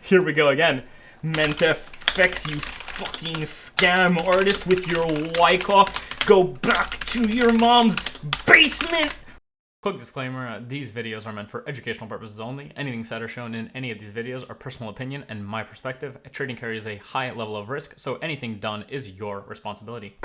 Here we go again. mentfx, you fucking scam artist with your Wyckoff. Go back to your mom's basement! Quick disclaimer, these videos are meant for educational purposes only. Anything said or shown in any of these videos are personal opinion and my perspective. Trading carries a high level of risk, so anything done is your responsibility.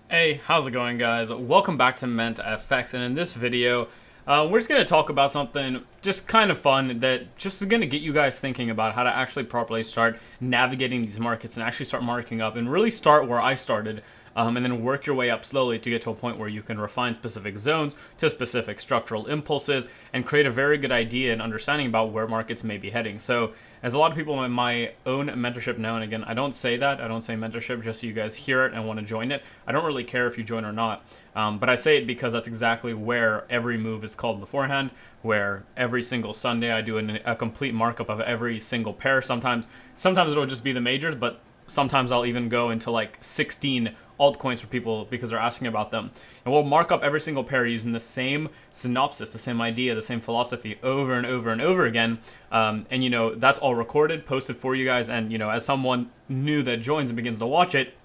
Hey, how's it going, guys? Welcome back to mentfx, and in this video, we're just going to talk about something just kind of fun that just is going to get you guys thinking about how to actually properly start navigating these markets and actually start marking up and really start where I started, and then work your way up slowly to get to a point where you can refine specific zones to specific structural impulses and create a very good idea and understanding about where markets may be heading. So as a lot of people in my own mentorship know, and again, I don't say mentorship just so you guys hear it and want to join it. I don't really care if you join or not, but I say it because that's exactly where every move is called beforehand, where every single Sunday I do a complete markup of every single pair. Sometimes it'll just be the majors, but sometimes I'll even go into like 16 altcoins for people because they're asking about them. And we'll mark up every single pair using the same synopsis, the same idea, the same philosophy over and over and over again. And you know, that's all recorded, posted for you guys. And you know, as someone new that joins and begins to watch it,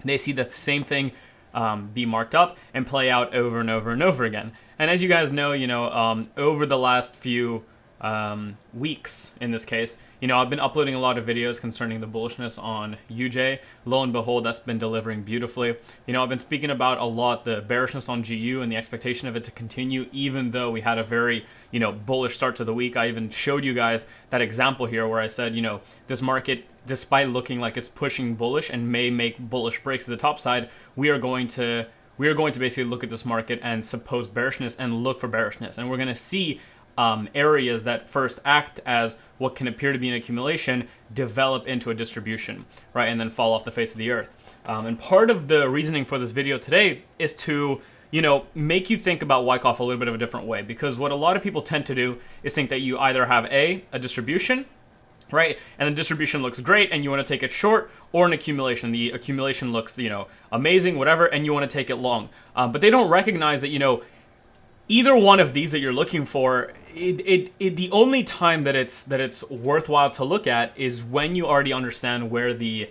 they see the same thing be marked up and play out over and over and over again. And as you guys know, over the last few weeks, in this case, I've been uploading a lot of videos concerning the bullishness on UJ. Lo and behold, that's been delivering beautifully. I've been speaking about a lot the bearishness on GU and the expectation of it to continue, even though we had a very, bullish start to the week. I even showed you guys that example here where I said, this market, despite looking like it's pushing bullish and may make bullish breaks to the top side, we are going to basically look at this market and suppose bearishness and look for bearishness. And we're going to see areas that first act as what can appear to be an accumulation develop into a distribution, right, and then fall off the face of the earth. And part of the reasoning for this video today is to, make you think about Wyckoff a little bit of a different way, because what a lot of people tend to do is think that you either have a distribution, right, and the distribution looks great and you want to take it short, or an accumulation. The accumulation looks, amazing, whatever, and you want to take it long. But they don't recognize that, either one of these that you're looking for, the only time that it's worthwhile to look at is when you already understand where the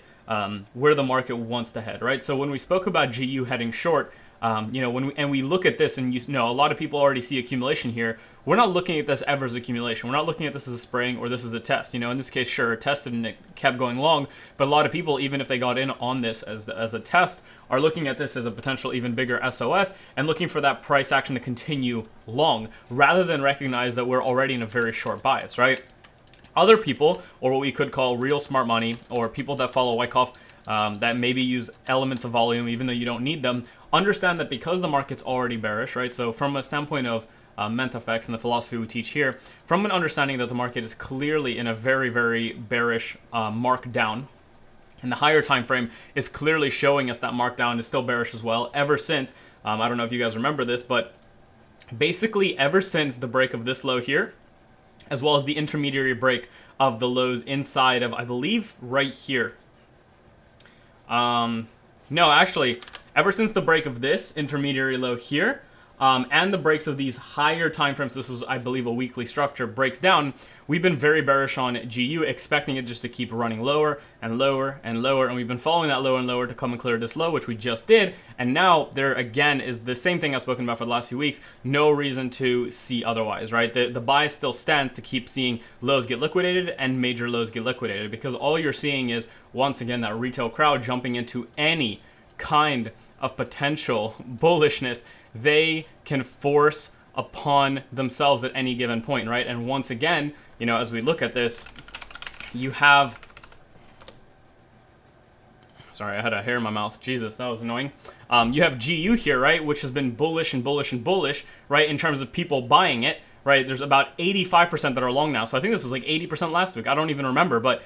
market wants to head, right? So when we spoke about GU heading short, when we look at this, and a lot of people already see accumulation here. We're not looking at this ever as accumulation. We're not looking at this as a spraying or this as a test. In this case, sure, it tested and it kept going long, but a lot of people, even if they got in on this as a test, are looking at this as a potential even bigger SOS and looking for that price action to continue long, rather than recognize that we're already in a very short bias, right? Other people, or what we could call real smart money, or people that follow Wyckoff, that maybe use elements of volume even though you don't need them, understand that because the market's already bearish, right? So from a standpoint of mentfx and the philosophy we teach here, from an understanding that the market is clearly in a very, very bearish markdown, and the higher time frame is clearly showing us that markdown is still bearish as well, ever since, I don't know if you guys remember this, but basically ever since the break of this low here, as well as the intermediary break of the lows inside of, I believe, right here. No, actually, ever since the break of this intermediary low here, and the breaks of these higher time frames, this was, I believe, a weekly structure, breaks down, we've been very bearish on GU, expecting it just to keep running lower and lower and lower, and we've been following that lower and lower to come and clear this low, which we just did, and now there again is the same thing I've spoken about for the last few weeks. No reason to see otherwise, right? The bias still stands to keep seeing lows get liquidated and major lows get liquidated, because all you're seeing is, once again, that retail crowd jumping into any kind of potential bullishness they can force upon themselves at any given point, right? And once again, as we look at this, you have, sorry, I had a hair in my mouth. Jesus, that was annoying. You have GU here, right, which has been bullish and bullish and bullish, right, in terms of people buying it, right? There's about 85% that are long now. So I think this was like 80% last week. I don't even remember, but,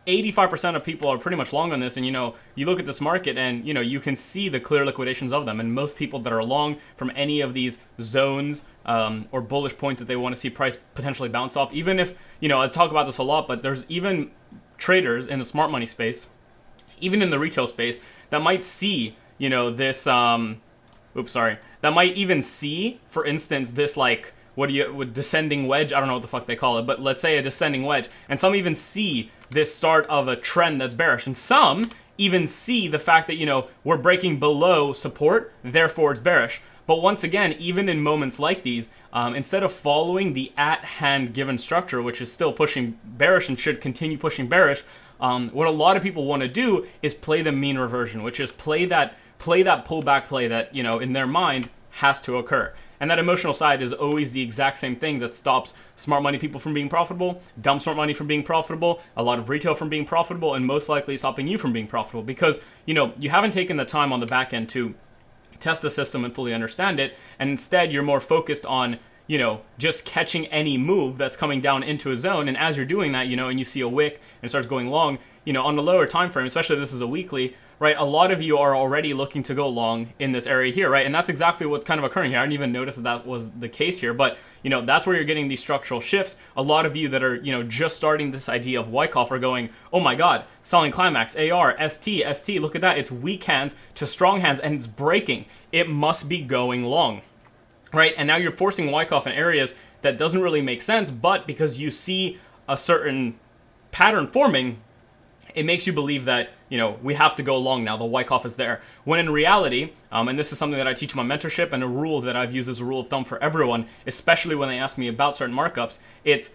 85% of people are pretty much long on this, and you look at this market and you can see the clear liquidations of them, and most people that are long from any of these zones or bullish points that they want to see price potentially bounce off, even if I talk about this a lot, but there's even traders in the smart money space, even in the retail space, that might see this that might even see, for instance, this like, descending wedge, I don't know what the fuck they call it, but let's say a descending wedge, and some even see this start of a trend that's bearish, and some even see the fact that, you know, we're breaking below support, therefore it's bearish. But once again, even in moments like these, instead of following the at-hand given structure, which is still pushing bearish and should continue pushing bearish, what a lot of people want to do is play the mean reversion, which is play that pullback play that, you know, in their mind has to occur. And that emotional side is always the exact same thing that stops smart money people from being profitable, dumb smart money from being profitable, a lot of retail from being profitable, and most likely stopping you from being profitable because, you know, you haven't taken the time on the back end to test the system and fully understand it. And instead, you're more focused on, you know, just catching any move that's coming down into a zone. And as you're doing that, you know, and you see a wick and it starts going long, you know, on the lower time frame, especially this is a weekly, right? A lot of you are already looking to go long in this area here, right? And that's exactly what's kind of occurring here. I didn't even notice that was the case here, but, you know, that's where you're getting these structural shifts. A lot of you that are, you know, just starting this idea of Wyckoff are going, oh my God, selling climax, AR, ST, look at that. It's weak hands to strong hands and it's breaking. It must be going long, right? And now you're forcing Wyckoff in areas that doesn't really make sense, but because you see a certain pattern forming, it makes you believe that, you know, we have to go long now, the Wyckoff is there. When in reality, and this is something that I teach in my mentorship and a rule that I've used as a rule of thumb for everyone, especially when they ask me about certain markups, it's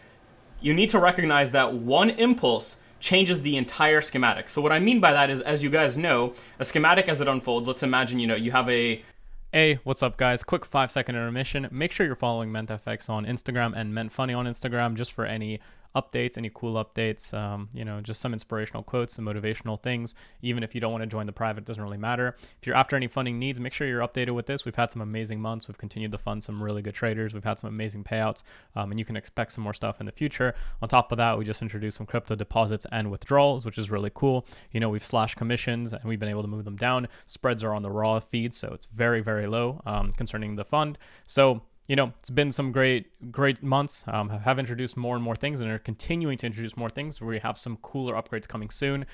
you need to recognize that one impulse changes the entire schematic. So what I mean by that is, as you guys know, a schematic as it unfolds, let's imagine, you know, you have a... Hey, what's up guys? Quick 5-second intermission. Make sure you're following mentfx on Instagram and mentfunding on Instagram just for any updates, any cool updates, you know, just some inspirational quotes and motivational things. Even if you don't want to join the private, it doesn't really matter. If you're after any funding needs, make sure you're updated with this. We've had some amazing months. We've continued to fund some really good traders. We've had some amazing payouts, and you can expect some more stuff in the future. On top of that, we just introduced some crypto deposits and withdrawals, which is really cool. You know, we've slashed commissions and we've been able to move them down. Spreads are on the raw feed, so it's very, very low concerning the fund. So, you know, it's been some great months. Have introduced more and more things and are continuing to introduce more things. We have some cooler upgrades coming soon.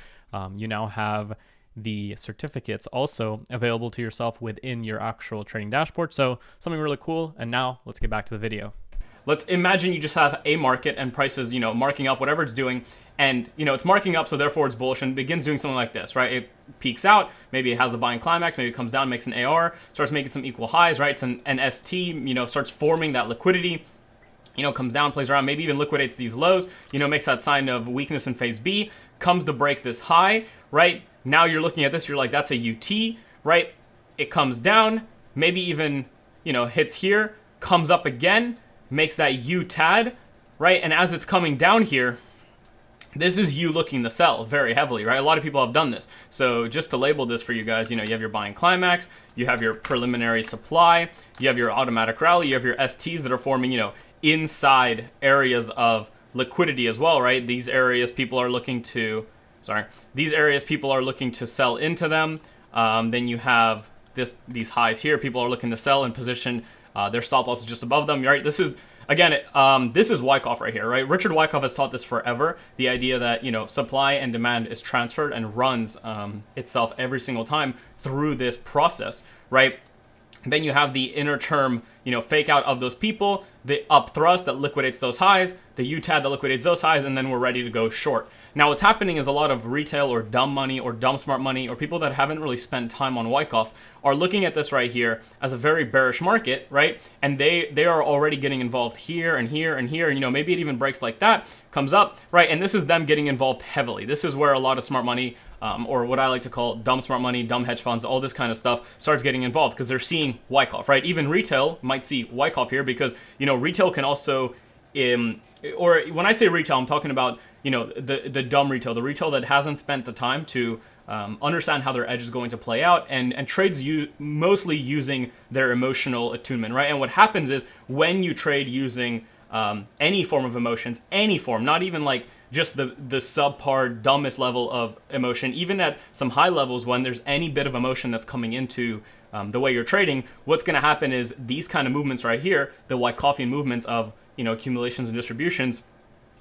You now have the certificates also available to yourself within your actual trading dashboard. So something really cool. And now let's get back to the video. Let's imagine you just have a market and prices, you know, marking up whatever it's doing, and, you know, it's marking up, so therefore it's bullish and begins doing something like this, right? It peaks out, maybe it has a buying climax, maybe it comes down, makes an AR, starts making some equal highs, right? It's an ST, you know, starts forming that liquidity, you know, comes down, plays around, maybe even liquidates these lows, you know, makes that sign of weakness in phase B, comes to break this high, right? Now you're looking at this, you're like, that's a UT, right? It comes down, maybe even, you know, hits here, comes up again, makes that UTAD, right? And as it's coming down here, this is you looking to sell very heavily, right? A lot of people have done this. So just to label this for you guys, you know, you have your buying climax, you have your preliminary supply, you have your automatic rally, you have your STs that are forming, you know, inside areas of liquidity as well, right? These areas people are looking to, these areas people are looking to sell into them. Then you have these highs here, people are looking to sell in position. Their stop loss is just above them, right? This is, again, this is Wyckoff right here, right? Richard Wyckoff has taught this forever. The idea that, you know, supply and demand is transferred and runs itself every single time through this process, right? Then you have the inner term, you know, fake out of those people, the up thrust that liquidates those highs, the UTAD that liquidates those highs, and then we're ready to go short. Now what's happening is a lot of retail or dumb money or dumb smart money or people that haven't really spent time on Wyckoff are looking at this right here as a very bearish market, right? And they are already getting involved here and here and here, and, you know, maybe it even breaks like that, comes up, right? And this is them getting involved heavily. This is where a lot of smart money, or what I like to call dumb smart money, dumb hedge funds, all this kind of stuff starts getting involved because they're seeing Wyckoff, right? Even retail might see Wyckoff here because, you know, retail can also, or when I say retail, I'm talking about, you know, the dumb retail, the retail that hasn't spent the time to understand how their edge is going to play out and trades mostly using their emotional attunement, right? And what happens is when you trade using any form of emotions, any form, not even like just the subpar dumbest level of emotion, even at some high levels, when there's any bit of emotion that's coming into the way you're trading, what's going to happen is these kind of movements right here, the Wyckoffian movements of, you know, accumulations and distributions,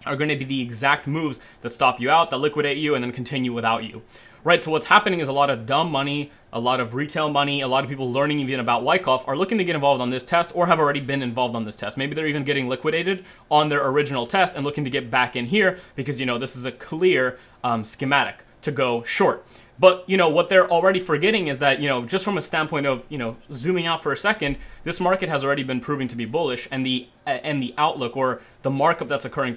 are going to be the exact moves that stop you out, that liquidate you, and then continue without you, right? So what's happening is a lot of dumb money, a lot of retail money, a lot of people learning even about Wyckoff are looking to get involved on this test or have already been involved on this test. Maybe they're even getting liquidated on their original test and looking to get back in here because, this is a clear schematic to go short. But, what they're already forgetting is that, just from a standpoint of, zooming out for a second, this market has already been proving to be bullish, and the outlook or the markup that's occurring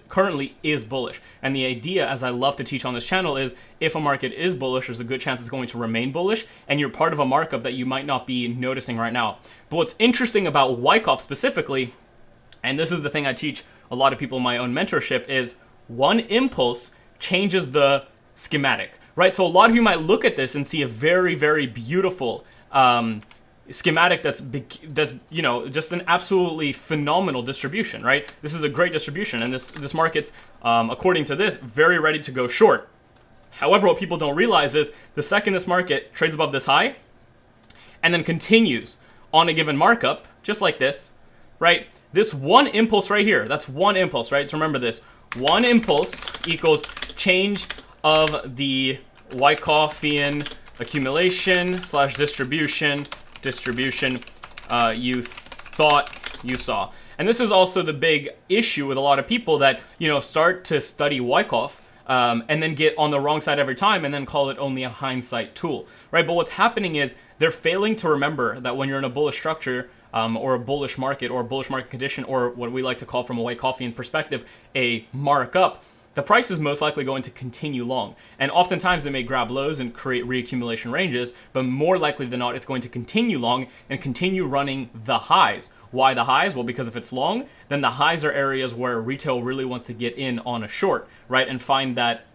currently is bullish. And the idea, as I love to teach on this channel, is if a market is bullish, there's a good chance it's going to remain bullish, and you're part of a markup that you might not be noticing right now. But what's interesting about Wyckoff specifically, and this is the thing I teach a lot of people in my own mentorship, is one impulse changes the schematic. Right, so a lot of you might look at this and see a very, very beautiful schematic that's just an absolutely phenomenal distribution. Right, this is a great distribution, and this market's according to this very ready to go short. However, what people don't realize is the second this market trades above this high, and then continues on a given markup, just like this, right? This one impulse right here, that's one impulse, right? So remember this: one impulse equals change of the Wyckoffian accumulation / distribution you thought you saw. And this is also the big issue with a lot of people that, start to study Wyckoff and then get on the wrong side every time and then call it only a hindsight tool, right? But what's happening is they're failing to remember that when you're in a bullish structure or a bullish market or a bullish market condition, or what we like to call from a Wyckoffian perspective, a markup, the price is most likely going to continue long. And oftentimes they may grab lows and create reaccumulation ranges, but more likely than not, it's going to continue long and continue running the highs. Why the highs? Well, because if it's long, then the highs are areas where retail really wants to get in on a short, right? And find that,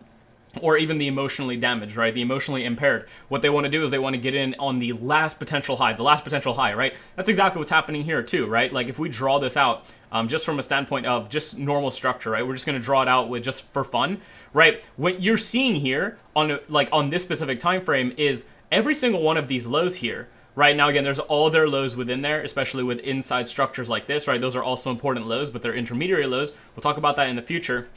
or even the emotionally damaged, right? The emotionally impaired. What they want to do is they want to get in on the last potential high, right? That's exactly what's happening here too, right? Like if we draw this out, just from a standpoint of just normal structure, right? We're just going to draw it out with just for fun, right? What you're seeing here on this specific time frame is every single one of these lows here. Right now, again, there's all their lows within there, especially with inside structures like this, right? Those are also important lows, but they're intermediary lows. We'll talk about that in the future.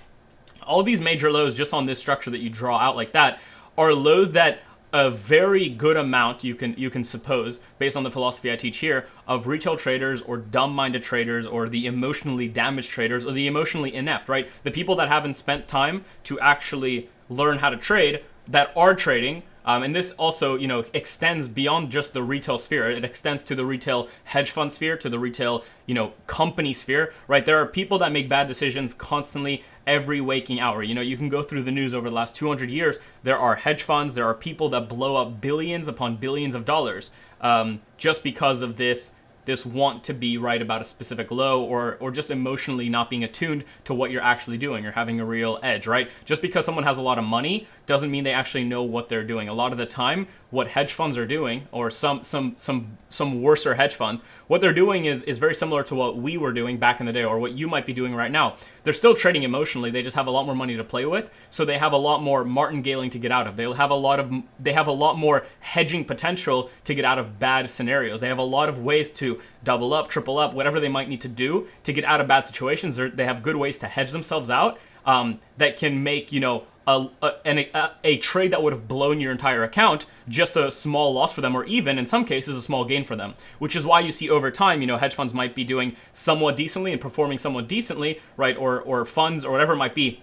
All these major lows just on this structure that you draw out like that are lows that a very good amount, you can suppose, based on the philosophy I teach here, of retail traders or dumb-minded traders or the emotionally damaged traders or the emotionally inept, right? The people that haven't spent time to actually learn how to trade, that are trading. And this also, extends beyond just the retail sphere. It extends to the retail hedge fund sphere, to the retail, company sphere, right? There are people that make bad decisions constantly every waking hour. You can go through the news over the last 200 years. There are hedge funds. There are people that blow up billions upon billions of dollars just because of this want to be right about a specific low, or just emotionally not being attuned to what you're actually doing or having a real edge, right? Just because someone has a lot of money doesn't mean they actually know what they're doing. A lot of the time, what hedge funds are doing, or some worser hedge funds, what they're doing is very similar to what we were doing back in the day, or what you might be doing right now. They're still trading emotionally. They just have a lot more money to play with, so they have a lot more martingaling to get out of. They have a lot more hedging potential to get out of bad scenarios. They have a lot of ways to double up, triple up, whatever they might need to do to get out of bad situations. They have good ways to hedge themselves out that can make, a trade that would have blown your entire account just a small loss for them, or even in some cases a small gain for them, which is why you see over time, hedge funds might be doing somewhat decently and performing somewhat decently, right? Or funds or whatever it might be.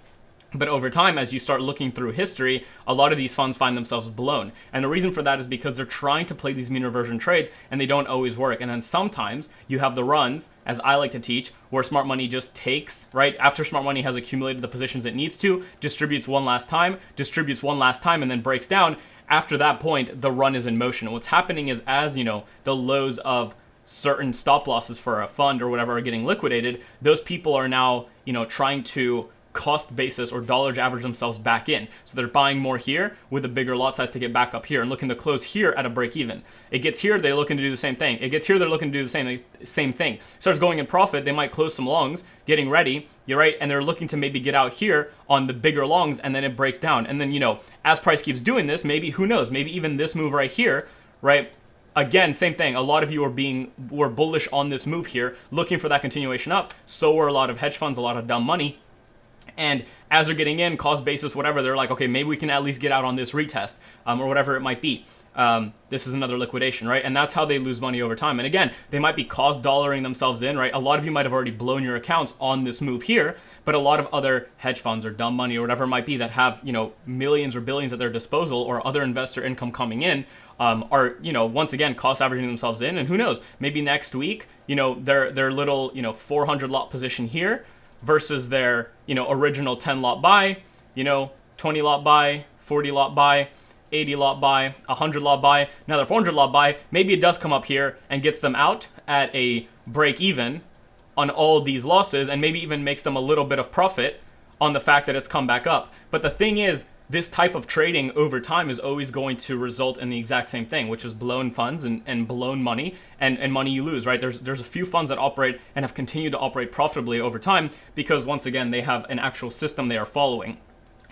But over time, as you start looking through history, a lot of these funds find themselves blown. And the reason for that is because they're trying to play these mean reversion trades and they don't always work. And then sometimes you have the runs, as I like to teach, where smart money just takes, right? After smart money has accumulated the positions it needs to, distributes one last time, and then breaks down. After that point, the run is in motion. And what's happening is as, the lows of certain stop losses for a fund or whatever are getting liquidated, those people are now, trying to cost basis or dollar average themselves back in. So they're buying more here with a bigger lot size to get back up here and looking to close here at a break even. It gets here, they're looking to do the same thing. It gets here, they're looking to do the same thing. Starts going in profit, they might close some longs, getting ready, you're right, and they're looking to maybe get out here on the bigger longs, and then it breaks down. And then, as price keeps doing this, maybe, who knows, maybe even this move right here, right? Again, same thing. A lot of you were bullish on this move here, looking for that continuation up. So were a lot of hedge funds, a lot of dumb money. And as they're getting in, cost basis, whatever, they're like, okay, maybe we can at least get out on this retest, or whatever it might be. This is another liquidation, right? And that's how they lose money over time. And again, they might be cost dollaring themselves in, right? A lot of you might have already blown your accounts on this move here, but a lot of other hedge funds or dumb money or whatever it might be that have, millions or billions at their disposal or other investor income coming in, are, once again, cost averaging themselves in. And who knows, maybe next week, their little, 400 lot position here versus their, original 10 lot buy, 20 lot buy, 40 lot buy, 80 lot buy, 100 lot buy, another 400 lot buy. Maybe it does come up here and gets them out at a break even on all these losses, and maybe even makes them a little bit of profit on the fact that it's come back up. But the thing is, this type of trading over time is always going to result in the exact same thing, which is blown funds and blown money and money you lose, right? There's a few funds that operate and have continued to operate profitably over time because, once again, they have an actual system they are following,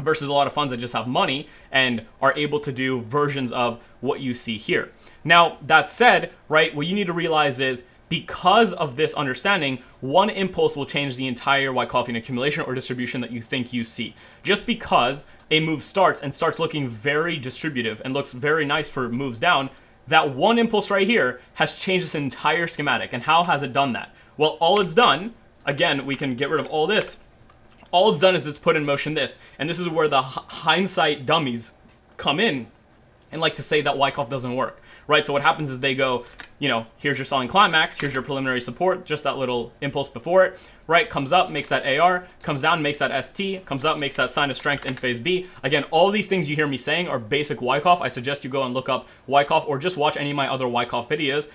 versus a lot of funds that just have money and are able to do versions of what you see here. Now, that said, right, what you need to realize is, because of this understanding, one impulse will change the entire Wyckoff accumulation or distribution that you think you see. Just because a move starts and starts looking very distributive and looks very nice for moves down, that one impulse right here has changed this entire schematic. And how has it done that? Well, all it's done, again, we can get rid of all this. All it's done is it's put in motion this. And this is where the hindsight dummies come in and like to say that Wyckoff doesn't work, right? So what happens is they go, here's your selling climax, here's your preliminary support, just that little impulse before it, right? Comes up, makes that AR, comes down, makes that ST, comes up, makes that sign of strength in phase B. Again, all these things you hear me saying are basic Wyckoff. I suggest you go and look up Wyckoff or just watch any of my other Wyckoff videos.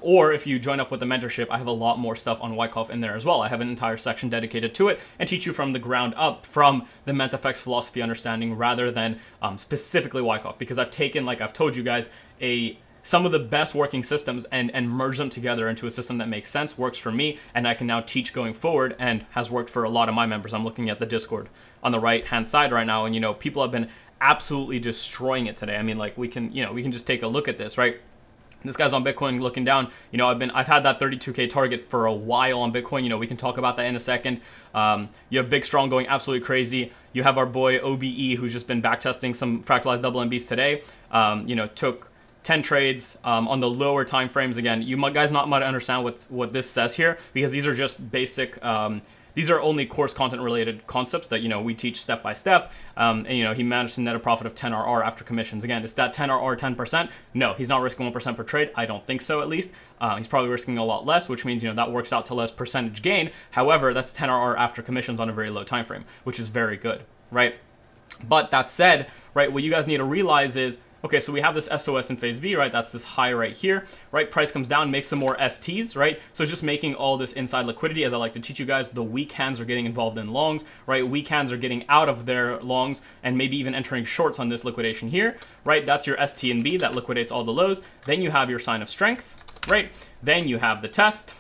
Or if you join up with the mentorship, I have a lot more stuff on Wyckoff in there as well. I have an entire section dedicated to it and teach you from the ground up from the mentfx philosophy understanding rather than specifically Wyckoff, because I've taken, like I've told you guys, some of the best working systems and merge them together into a system that makes sense, works for me, and I can now teach going forward and has worked for a lot of my members. I'm looking at the Discord on the right hand side right now, and people have been absolutely destroying it today. I mean, like we can just take a look at this, right? This guy's on Bitcoin looking down. I've had that 32K target for a while on Bitcoin. We can talk about that in a second. You have Big Strong going absolutely crazy. You have our boy OBE, who's just been backtesting some fractalized double MBs today. Took 10 trades on the lower time frames. Again, you guys not might understand what this says here, because these are just basic, these are only course content related concepts that we teach step by step. And he managed to net a profit of 10 RR after commissions. Again, is that 10 RR 10%? No, he's not risking 1% per trade. I don't think so, at least. He's probably risking a lot less, which means that works out to less percentage gain. However, that's 10 RR after commissions on a very low time frame, which is very good, right? But that said, right, what you guys need to realize is, okay, so we have this SOS in phase B, right? That's this high right here, right? Price comes down, makes some more STs, right? So it's just making all this inside liquidity. As I like to teach you guys, the weak hands are getting involved in longs, right? Weak hands are getting out of their longs and maybe even entering shorts on this liquidation here, right? That's your ST and B that liquidates all the lows. Then you have your sign of strength, right? Then you have the test.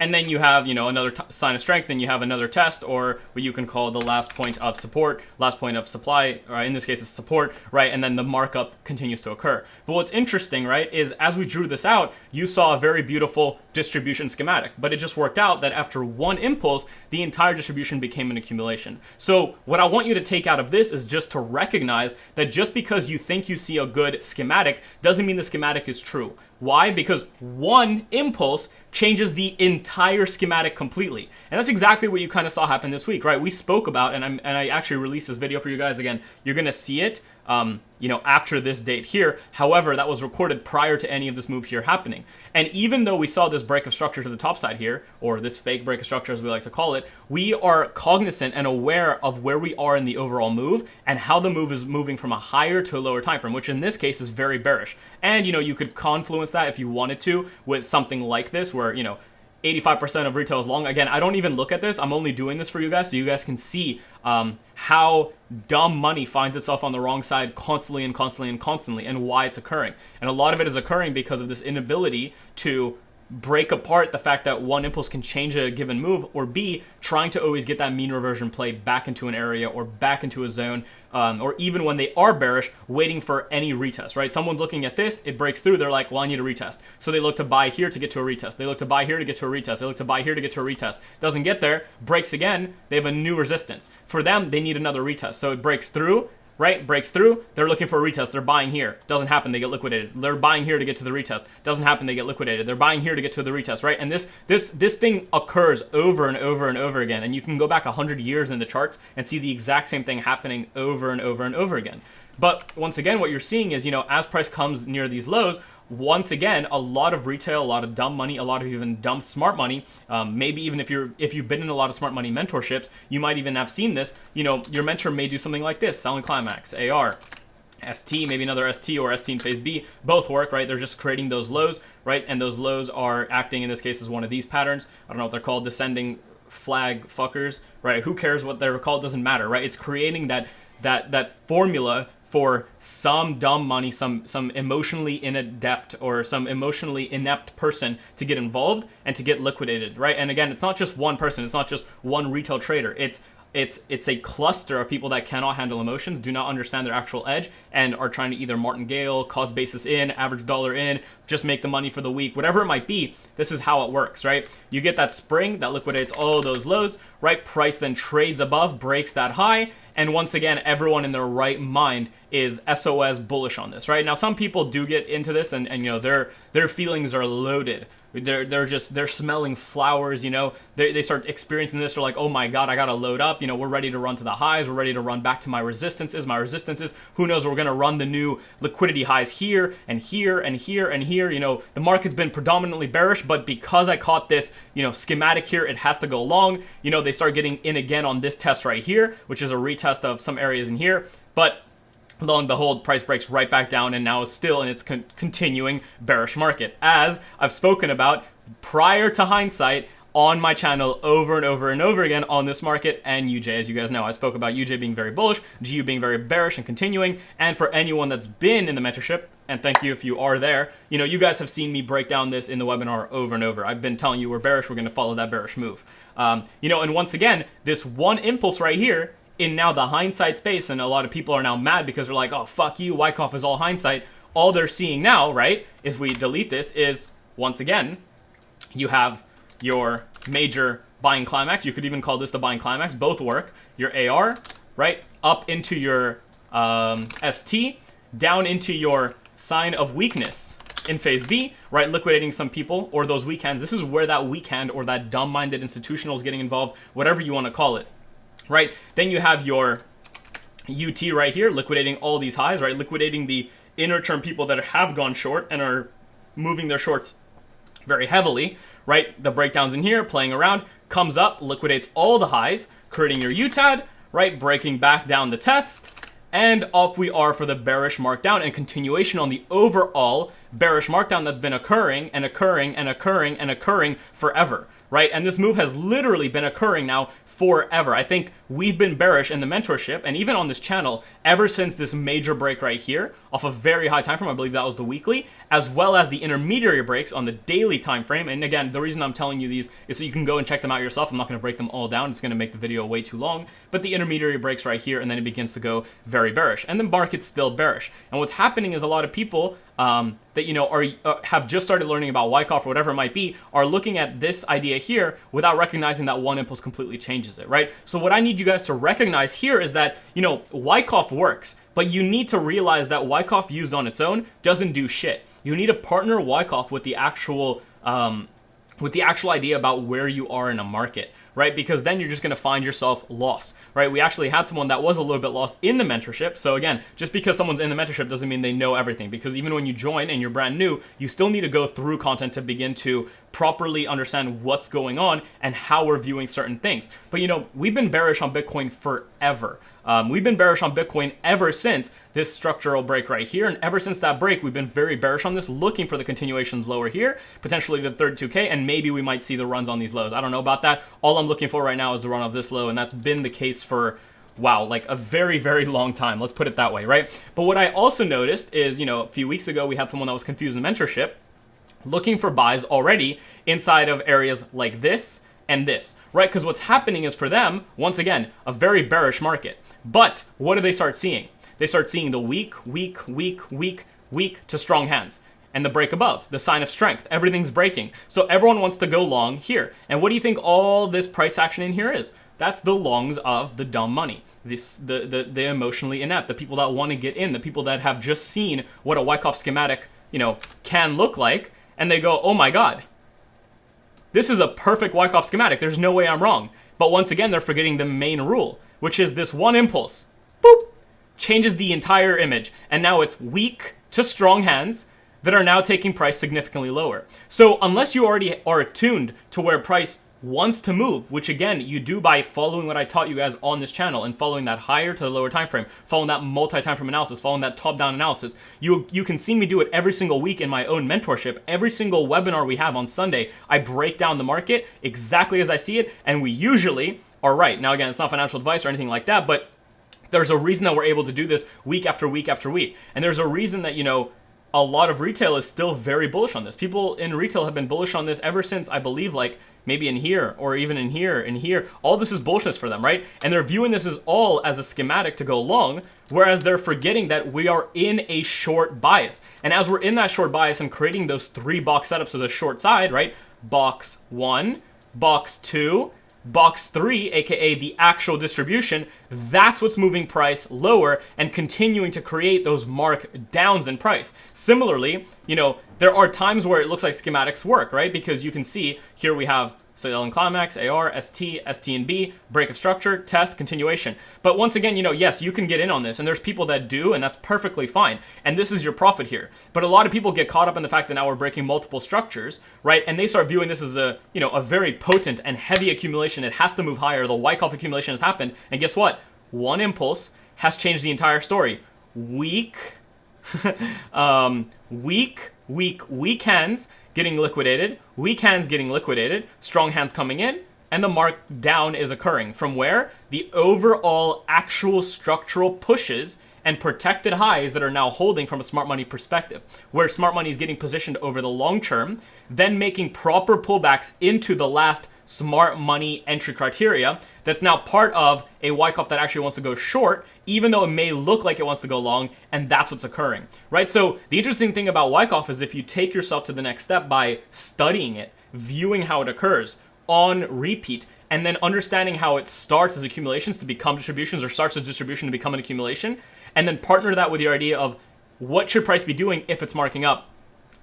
And then you have, another sign of strength, then you have another test, or what you can call the last point of support, last point of supply, or in this case it's support, right? And then the markup continues to occur. But what's interesting, right, is as we drew this out, you saw a very beautiful distribution schematic, but it just worked out that after one impulse, the entire distribution became an accumulation. So what I want you to take out of this is just to recognize that just because you think you see a good schematic doesn't mean the schematic is true. Why? Because one impulse changes the entire schematic completely. And that's exactly what you kind of saw happen this week, right? We spoke about, and I actually released this video for you guys. Again, you're going to see it, after this date here. However, that was recorded prior to any of this move here happening. And even though we saw this break of structure to the top side here, or this fake break of structure as we like to call it, we are cognizant and aware of where we are in the overall move and how the move is moving from a higher to a lower time frame, which in this case is very bearish. And, you could confluence that if you wanted to with something like this where, 85% of retail is long. Again, I don't even look at this. I'm only doing this for you guys so you guys can see how dumb money finds itself on the wrong side constantly and why it's occurring. And a lot of it is occurring because of this inability to break apart the fact that one impulse can change a given move, or B, trying to always get that mean reversion play back into an area or back into a zone, or even when they are bearish, waiting for any retest, right? Someone's looking at this, it breaks through, they're like, well, I need a retest. So they look to buy here to get to a retest. They look to buy here to get to a retest. They look to buy here to get to a retest. Doesn't get there, breaks again, they have a new resistance. For them, they need another retest. So it breaks through, right? Breaks through. They're looking for a retest. They're buying here. Doesn't happen. They get liquidated. They're buying here to get to the retest. Doesn't happen. They get liquidated. They're buying here to get to the retest, right? And this thing occurs over and over and over again. And you can go back 100 years in the charts and see the exact same thing happening over and over and over again. But once again, what you're seeing is, as price comes near these lows, once again, a lot of retail, a lot of dumb money, a lot of even dumb smart money. Maybe even if you've been in a lot of smart money mentorships, you might even have seen this. Your mentor may do something like this: selling climax, AR, ST, maybe another ST or ST in phase B. Both work, right? They're just creating those lows, right? And those lows are acting in this case as one of these patterns. I don't know what they're called, descending flag fuckers, right? Who cares what they're called? Doesn't matter, right? It's creating that formula for some dumb money, some emotionally inadept or some emotionally inept person to get involved and to get liquidated, right? And again, it's not just one person, it's not just one retail trader. It's a cluster of people that cannot handle emotions, do not understand their actual edge, and are trying to either martingale, cost basis in, average dollar in, just make the money for the week, whatever it might be. This is how it works, right? You get that spring that liquidates all of those lows, right? Price then trades above, breaks that high, and once again, everyone in their right mind is SOS bullish on this, right? Now, some people do get into this, and their feelings are loaded. They're smelling flowers, They start experiencing this. They're like, oh my god, I gotta load up. We're ready to run to the highs. We're ready to run back to my resistances. Who knows? We're gonna run the new liquidity highs here and here and here and here. The market's been predominantly bearish, but because I caught this, schematic here, it has to go long. They start getting in again on this test right here, which is a retest of some areas in here, but lo and behold, price breaks right back down and now is still in its continuing bearish market, as I've spoken about prior to hindsight on my channel over and over and over again on this market and UJ. As you guys know, I spoke about UJ being very bullish, GU being very bearish and continuing. And for anyone that's been in the mentorship, and thank you if you are there, you guys have seen me break down this in the webinar over and over. I've been telling you we're bearish, we're going to follow that bearish move. And once again, this one impulse right here in now the hindsight space, and a lot of people are now mad because they're like, oh, fuck you, Wyckoff is all hindsight. All they're seeing now, right, if we delete this, is, once again, you have your major buying climax. You could even call this the buying climax. Both work. Your AR, right, up into your ST, down into your sign of weakness in phase B, right, liquidating some people or those weak hands. This is where that weak hand or that dumb-minded institutional is getting involved, whatever you want to call it. Right, then you have your UT right here, liquidating all these highs, right, liquidating the inner term people that have gone short and are moving their shorts very heavily, right? The breakdowns in here, playing around, comes up, liquidates all the highs, creating your UTAD, right, breaking back down the test, and off we are for the bearish markdown and continuation on the overall bearish markdown that's been occurring and occurring and occurring and occurring forever, right? And this move has literally been occurring now forever. I think we've been bearish in the mentorship and even on this channel ever since this major break right here off a very high time frame. I believe that was the weekly, as well as the intermediary breaks on the daily time frame. And again, the reason I'm telling you these is so you can go and check them out yourself. I'm not going to break them all down. It's going to make the video way too long. But the intermediary breaks right here, and then it begins to go very bearish, and the market's still bearish. And what's happening is a lot of people that have just started learning about Wyckoff or whatever it might be are looking at this idea here without recognizing that one impulse completely changes it, right? So what I need you guys to recognize here is that Wyckoff works, but you need to realize that Wyckoff used on its own doesn't do shit. You need to partner Wyckoff with the actual idea about where you are in a market, right? Because then you're just going to find yourself lost, right? We actually had someone that was a little bit lost in the mentorship. So again, just because someone's in the mentorship doesn't mean they know everything, because even when you join and you're brand new, you still need to go through content to begin to properly understand what's going on and how we're viewing certain things. But we've been bearish on Bitcoin forever. We've been bearish on Bitcoin ever since this structural break right here. And ever since that break, we've been very bearish on this, looking for the continuations lower here, potentially the 32K, and maybe we might see the runs on these lows. I don't know about that. All I'm looking for right now is the run of this low, and that's been the case for, wow, like a very, very long time. Let's put it that way, right? But what I also noticed is, a few weeks ago, we had someone that was confused in mentorship, looking for buys already inside of areas like this and this, right? Because what's happening is for them, once again, a very bearish market. But what do they start seeing? They start seeing the weak to strong hands. And the break above, the sign of strength. Everything's breaking. So everyone wants to go long here. And what do you think all this price action in here is? That's the longs of the dumb money. The emotionally inept, the people that want to get in, the people that have just seen what a Wyckoff schematic, can look like, and they go, oh my God, this is a perfect Wyckoff schematic. There's no way I'm wrong. But once again, they're forgetting the main rule, which is this one impulse, boop, changes the entire image. And now it's weak to strong hands that are now taking price significantly lower. So unless you already are attuned to where price wants to move, which again, you do by following what I taught you guys on this channel and following that higher to the lower time frame, following that multi-time frame analysis, following that top-down analysis, you can see me do it every single week in my own mentorship. Every single webinar we have on Sunday, I break down the market exactly as I see it, and we usually are right. Now again, it's not financial advice or anything like that, but there's a reason that we're able to do this week after week after week. And there's a reason that, a lot of retail is still very bullish on this. People in retail have been bullish on this ever since, I believe, like maybe in here or even in here and here. All this is bullishness for them, right? And they're viewing this as all as a schematic to go long, whereas they're forgetting that we are in a short bias. And as we're in that short bias and creating those 3 box setups to the short side, right? Box 1, box 2, box 3, aka the actual distribution, that's what's moving price lower and continuing to create those markdowns in price. Similarly, there are times where it looks like schematics work, right? Because you can see here we have sell and climax, AR, ST, ST and B, break of structure, test, continuation. But once again, yes, you can get in on this, and there's people that do, and that's perfectly fine. And this is your profit here. But a lot of people get caught up in the fact that now we're breaking multiple structures, right? And they start viewing this as a very potent and heavy accumulation. It has to move higher. The Wyckoff accumulation has happened. And guess what? One impulse has changed the entire story. Weak hands getting liquidated, weak hands getting liquidated, strong hands coming in, and the markdown is occurring. From where? The overall actual structural pushes and protected highs that are now holding from a smart money perspective, where smart money is getting positioned over the long term, then making proper pullbacks into the last smart money entry criteria that's now part of a Wyckoff that actually wants to go short, even though it may look like it wants to go long, and that's what's occurring, right? So the interesting thing about Wyckoff is if you take yourself to the next step by studying it, viewing how it occurs on repeat, and then understanding how it starts as accumulations to become distributions, or starts as distribution to become an accumulation, and then partner that with your idea of what should price be doing if it's marking up,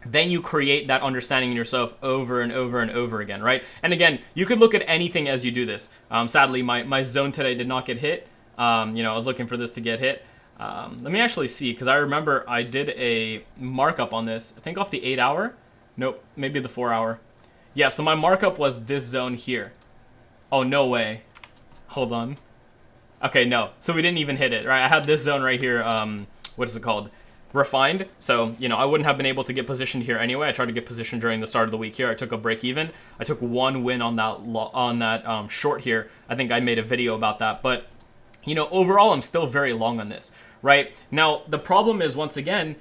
then you create that understanding in yourself over and over and over again, right? And again, you could look at anything as you do this. Sadly, my zone today did not get hit. I was looking for this to get hit. Let me actually see, because I remember I did a markup on this, I think off the 8 hour. Nope, maybe the 4 hour. Yeah, so my markup was this zone here. Oh, no way. Hold on. Okay, no. So we didn't even hit it, right? I had this zone right here. What is it called? Refined. So, I wouldn't have been able to get positioned here anyway. I tried to get positioned during the start of the week here. I took a break even. I took one win on that short here. I think I made a video about that. But, overall, I'm still very long on this, right? Now, the problem is, once again,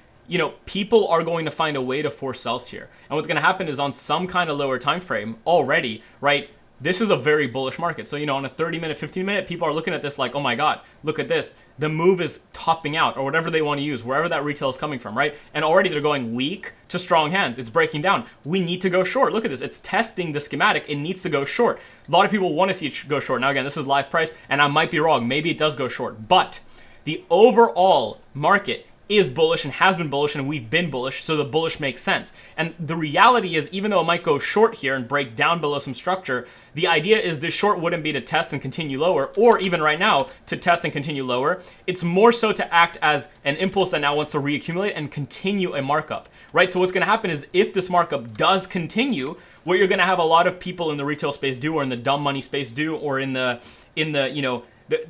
people are going to find a way to force sells here. And what's going to happen is on some kind of lower time frame already, right? This is a very bullish market. So, on a 30-minute, 15-minute, people are looking at this like, oh my God, look at this. The move is topping out, or whatever they want to use, wherever that retail is coming from, right? And already they're going weak to strong hands. It's breaking down. We need to go short. Look at this. It's testing the schematic. It needs to go short. A lot of people want to see it go short. Now, again, this is live price, and I might be wrong. Maybe it does go short. But the overall market is bullish and has been bullish, and we've been bullish, so the bullish makes sense. And the reality is, even though it might go short here and break down below some structure, the idea is this short wouldn't be to test and continue lower, or even right now to test and continue lower. It's more so to act as an impulse that now wants to reaccumulate and continue a markup, right? So what's going to happen is if this markup does continue, what you're going to have a lot of people in the retail space do, or in the dumb money space do, or in the the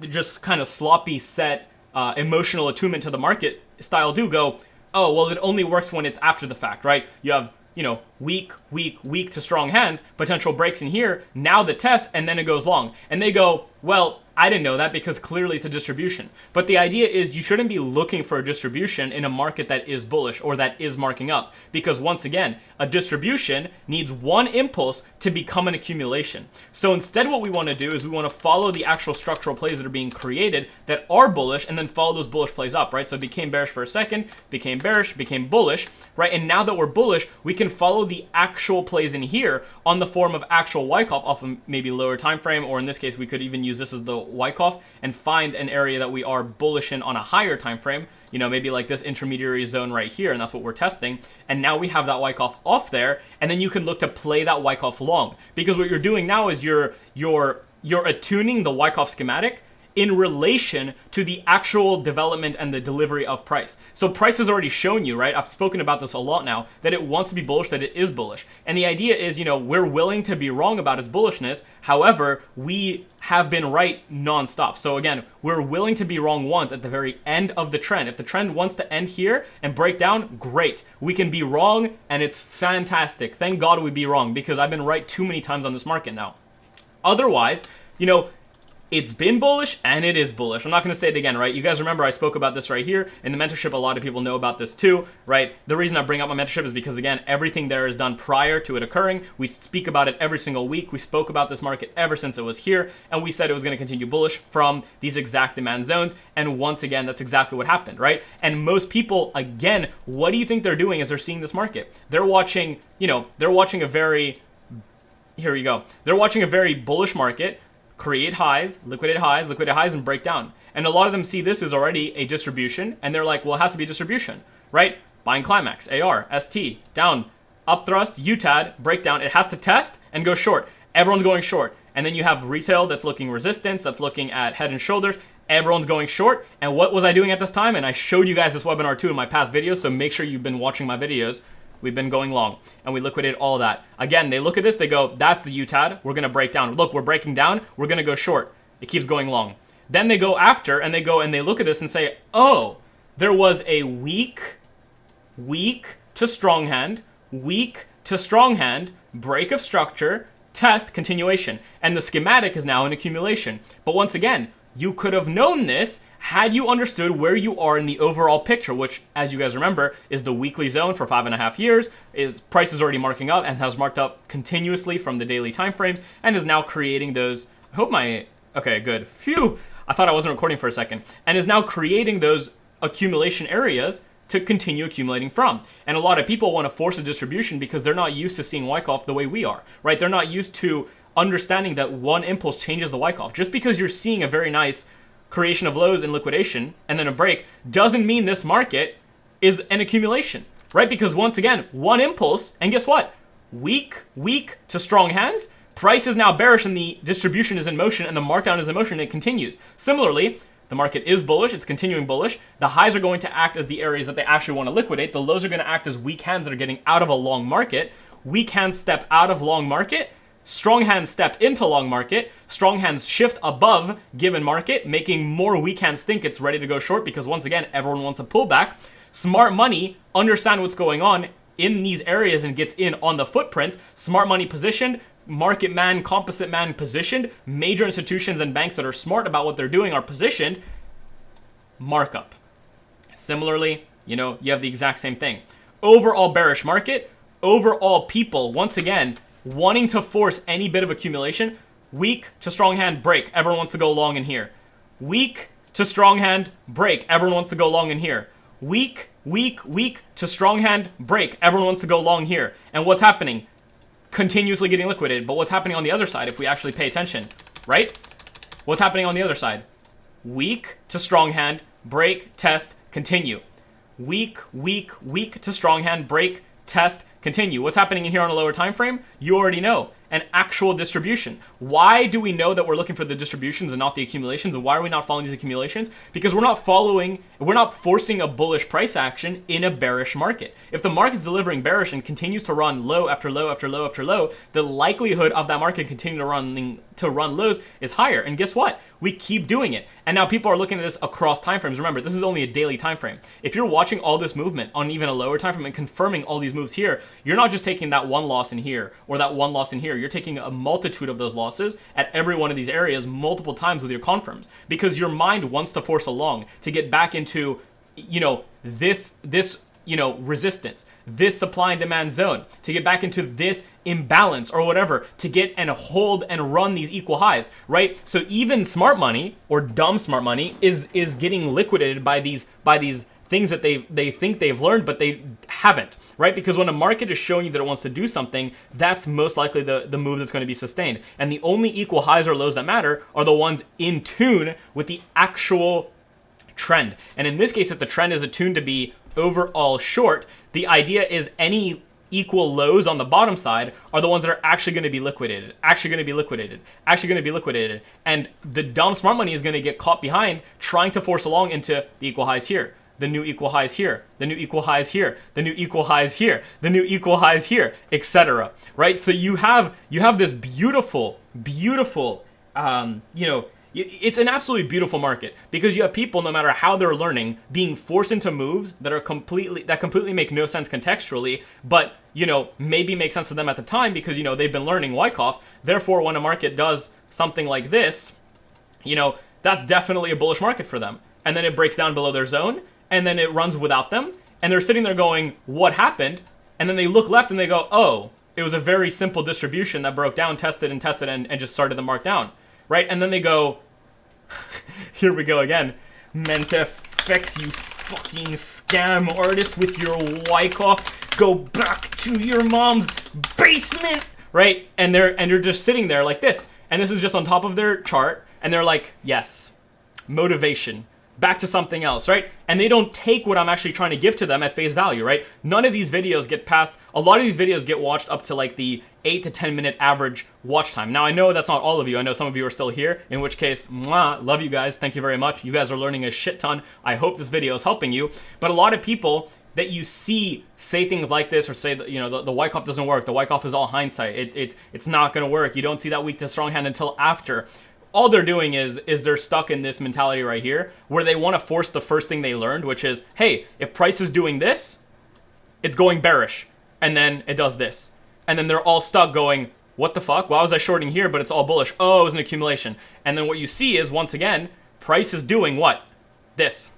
just kind of sloppy set emotional attunement to the market style do go, oh, well, it only works when it's after the fact, right? You have, weak to strong hands, potential breaks in here, now the test, and then it goes long. And they go, Well, I didn't know that because clearly it's a distribution. But the idea is you shouldn't be looking for a distribution in a market that is bullish or that is marking up. Because once again, a distribution needs one impulse to become an accumulation. So instead what we want to do is we want to follow the actual structural plays that are being created that are bullish and then follow those bullish plays up, right? So it became bearish for a second, became bearish, became bullish, right? And now that we're bullish, we can follow the actual plays in here on the form of actual Wyckoff off of maybe lower time frame, or in this case, we could even use this as the Wyckoff and find an area that we are bullish in on a higher time frame, you know, maybe like this intermediary zone right here, and that's what we're testing. And now we have that Wyckoff off there, and then you can look to play that Wyckoff long, because what you're doing now is you're attuning the Wyckoff schematic in relation to the actual development and the delivery of price. So price has already shown you, right? I've spoken about this a lot now, that it wants to be bullish, that it is bullish. And the idea is, you know, we're willing to be wrong about its bullishness. However, we have been right nonstop. So again, we're willing to be wrong once at the very end of the trend. If the trend wants to end here and break down, great. We can be wrong, and it's fantastic. Thank God we be wrong, because I've been right too many times on this market now. Otherwise, you know, it's been bullish and it is bullish. I'm not going to say it again, right? You guys remember I spoke about this right here in the mentorship. A lot of people know about this too, right? The reason I bring up my mentorship is because, again, everything there is done prior to it occurring. We speak about it every single week. We spoke about this market ever since it was here, and we said it was going to continue bullish from these exact demand zones. And once again, that's exactly what happened, right? And most people, again, what do you think they're doing as they're seeing this market? They're watching, you know, they're watching a very, here you go. They're watching a very bullish market create highs, liquidate highs, and break down. And a lot of them see this as already a distribution, and they're like, well, it has to be a distribution, right? Buying climax, AR, ST, down, up thrust, UTAD, breakdown. It has to test and go short. Everyone's going short. And then you have retail that's looking resistance, that's looking at head and shoulders. Everyone's going short. And what was I doing at this time? And I showed you guys this webinar too in my past videos, so make sure you've been watching my videos. We've been going long, and we liquidated all that. Again, they look at this, they go, that's the UTAD. We're going to break down. Look, we're breaking down. We're going to go short. It keeps going long. Then they go after, and they go and they look at this and say, oh, there was a weak to strong hand, break of structure, test, continuation. And the schematic is now an accumulation. But once again, you could have known this had you understood where you are in the overall picture, which, as you guys remember, is the weekly zone for 5.5 years, is price is already marking up and has marked up continuously from the daily time frames, and is now creating those, okay, good. Phew, I thought I wasn't recording for a second. And is now creating those accumulation areas to continue accumulating from. And a lot of people want to force a distribution because they're not used to seeing Wyckoff the way we are, right? They're not used to understanding that one impulse changes the Wyckoff. Just because you're seeing a very nice creation of lows and liquidation and then a break doesn't mean this market is an accumulation, right? Because once again, one impulse, and guess what? Weak to strong hands. Price is now bearish and the distribution is in motion and the markdown is in motion and it continues. Similarly, the market is bullish, it's continuing bullish. The highs are going to act as the areas that they actually want to liquidate. The lows are going to act as weak hands that are getting out of a long market. Weak hands step out of long market. Strong hands step into long market. Strong hands shift above given market, making more weak hands think it's ready to go short because once again, everyone wants a pullback. Smart money understand what's going on in these areas and gets in on the footprints. Smart money positioned, market man, composite man positioned. Major institutions and banks that are smart about what they're doing are positioned. Markup. Similarly, you know, you have the exact same thing. Overall bearish market, overall people, once again, wanting to force any bit of accumulation. Weak to strong hand, break. Everyone wants to go long in here. Weak to strong hand, break. Everyone wants to go long in here. Weak to strong hand, break. Everyone wants to go long here. And what's happening? Continuously getting liquidated. But what's happening on the other side if we actually pay attention, right? What's happening on the other side? Weak to strong hand, break, test, continue. Weak to strong hand, break, test, continue. What's happening in here on a lower time frame? You already know. An actual distribution. Why do we know that we're looking for the distributions and not the accumulations? And why are we not following these accumulations? Because we're not forcing a bullish price action in a bearish market. If the market's delivering bearish and continues to run low after low after low after low, the likelihood of that market continuing to run lows is higher. And guess what? We keep doing it. And now people are looking at this across time frames. Remember, this is only a daily time frame. If you're watching all this movement on even a lower time frame and confirming all these moves here, you're not just taking that one loss in here or that one loss in here. You're taking a multitude of those losses at every one of these areas multiple times with your confirms, because your mind wants to force along to get back into, you know, this you know, resistance, this supply and demand zone, to get back into this imbalance or whatever, to get and hold and run these equal highs, right? So even smart money or dumb smart money is getting liquidated by these things that they think they've learned, but they haven't, right? Because when a market is showing you that it wants to do something, that's most likely the move that's going to be sustained. And the only equal highs or lows that matter are the ones in tune with the actual trend. And in this case, if the trend is attuned to be overall short, the idea is any equal lows on the bottom side are the ones that are actually going to be liquidated, and the dumb smart money is going to get caught behind trying to force along into the equal highs here, the new equal highs here, the new equal highs here, the new equal highs here, the new equal highs here, etc. Right? So you have this beautiful, you know, it's an absolutely beautiful market, because you have people, no matter how they're learning, being forced into moves that completely make no sense contextually, but, you know, maybe make sense to them at the time because, you know, they've been learning Wyckoff. Therefore, when a market does something like this, you know, that's definitely a bullish market for them. And then it breaks down below their zone, and then it runs without them, and they're sitting there going, what happened? And then they look left and they go, oh, it was a very simple distribution that broke down, tested, and just started the mark down. Right? And then they go, here we go again, mentfx, you fucking scam artist with your Wyckoff, go back to your mom's basement, right? And they're just sitting there like this, and this is just on top of their chart, and they're like, yes, motivation, back to something else, right? And they don't take what I'm actually trying to give to them at face value, right? None of these videos get past, a lot of these videos get watched up to like the 8 to 10 minute average watch time. Now, I know that's not all of you. I know some of you are still here, in which case, mwah, love you guys. Thank you very much. You guys are learning a shit ton. I hope this video is helping you. But a lot of people that you see say things like this, or say that, you know, the Wyckoff doesn't work. The Wyckoff is all hindsight. It's not going to work. You don't see that weak to strong hand until after. All they're doing is they're stuck in this mentality right here, where they want to force the first thing they learned, which is, hey, if price is doing this, it's going bearish, and then it does this. And then they're all stuck going, what the fuck? Why was I shorting here, but it's all bullish? Oh, it was an accumulation. And then what you see is, once again, price is doing what? This.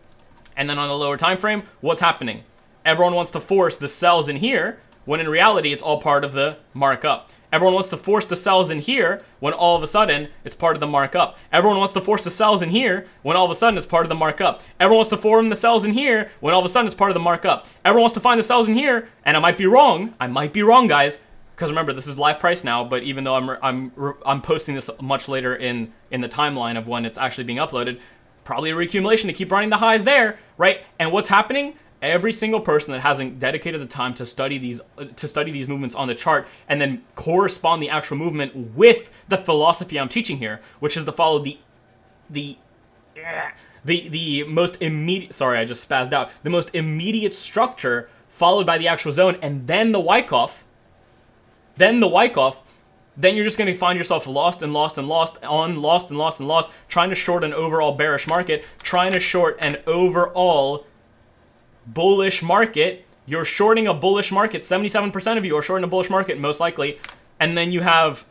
And then on the lower time frame, what's happening? Everyone wants to force the sells in here, when in reality, it's all part of the markup. Everyone wants to force the sells in here when all of a sudden it's part of the markup. Everyone wants to force the sells in here when all of a sudden it's part of the markup. Everyone wants to form the sells in here when all of a sudden it's part of the markup. Everyone wants to find the sells in here, and I might be wrong, guys, because remember, this is live price now, but even though I'm posting this much later in the timeline of when it's actually being uploaded, probably a reaccumulation to keep running the highs there, right? And what's happening? Every single person that hasn't dedicated the time to study these movements on the chart and then correspond the actual movement with the philosophy I'm teaching here, which is to follow the most immediate, sorry, I just spazzed out, the most immediate structure followed by the actual zone, and then the Wyckoff, then you're just going to find yourself lost, trying to short an overall bearish market, trying to short an overall bullish market. You're shorting a bullish market. 77% of you are shorting a bullish market, most likely. And then you have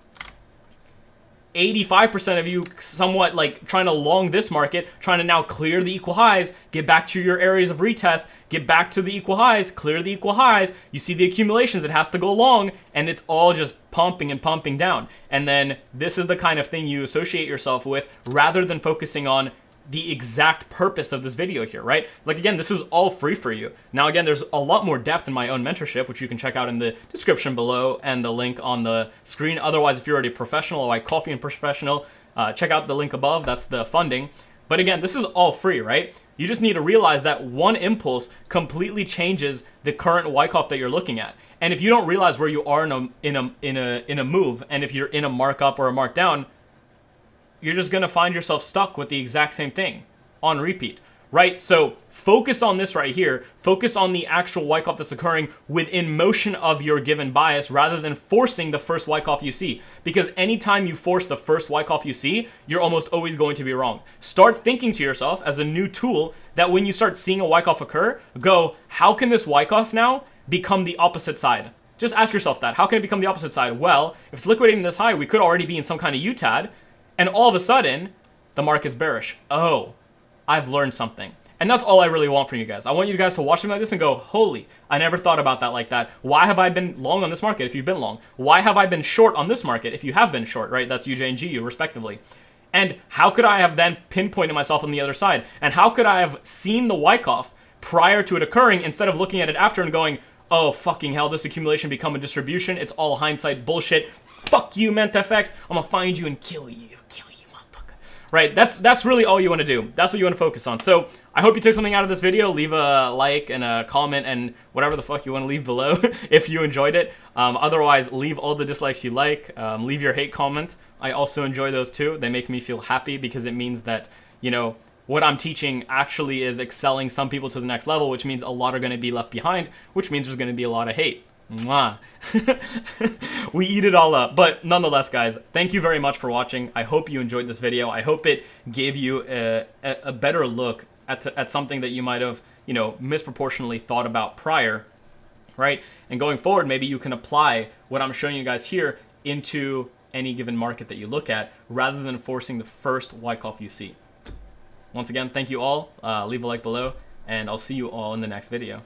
85% of you somewhat like trying to long this market, trying to now clear the equal highs, get back to your areas of retest, get back to the equal highs, clear the equal highs. You see the accumulations, it has to go long, and it's all just pumping and pumping down. And then this is the kind of thing you associate yourself with, rather than focusing on the exact purpose of this video here, right? Like, again, this is all free for you. Now, again, there's a lot more depth in my own mentorship, which you can check out in the description below and the link on the screen. Otherwise, if you're already a professional, like coffee and professional, check out the link above. That's the funding. But again, this is all free, right? You just need to realize that one impulse completely changes the current Wyckoff that you're looking at. And if you don't realize where you are in a move, and if you're in a markup or a markdown, you're just going to find yourself stuck with the exact same thing on repeat, right? So focus on this right here. Focus on the actual Wyckoff that's occurring within motion of your given bias rather than forcing the first Wyckoff you see. Because anytime you force the first Wyckoff you see, you're almost always going to be wrong. Start thinking to yourself as a new tool that when you start seeing a Wyckoff occur, go, how can this Wyckoff now become the opposite side? Just ask yourself that. How can it become the opposite side? Well, if it's liquidating this high, we could already be in some kind of UTAD, and all of a sudden, the market's bearish. Oh, I've learned something. And that's all I really want from you guys. I want you guys to watch something like this and go, holy, I never thought about that like that. Why have I been long on this market if you've been long? Why have I been short on this market if you have been short, right? That's UJ and GU respectively. And how could I have then pinpointed myself on the other side? And how could I have seen the Wyckoff prior to it occurring instead of looking at it after and going, oh, fucking hell, this accumulation become a distribution. It's all hindsight bullshit. Fuck you, mentfx. I'm gonna find you and kill you. Right, that's really all you want to do. That's what you want to focus on. So I hope you took something out of this video. Leave a like and a comment and whatever the fuck you want to leave below if you enjoyed it. Otherwise, leave all the dislikes you like. Leave your hate comment. I also enjoy those too. They make me feel happy because it means that, you know, what I'm teaching actually is excelling some people to the next level, which means a lot are going to be left behind, which means there's going to be a lot of hate. Mwah. We eat it all up. But nonetheless, guys, thank you very much for watching. I hope you enjoyed this video. I hope it gave you a better look at something that you might have, you know, misproportionately thought about prior, right? And going forward, maybe you can apply what I'm showing you guys here into any given market that you look at rather than forcing the first Wyckoff you see. Once again, thank you all. Leave a like below, and I'll see you all in the next video.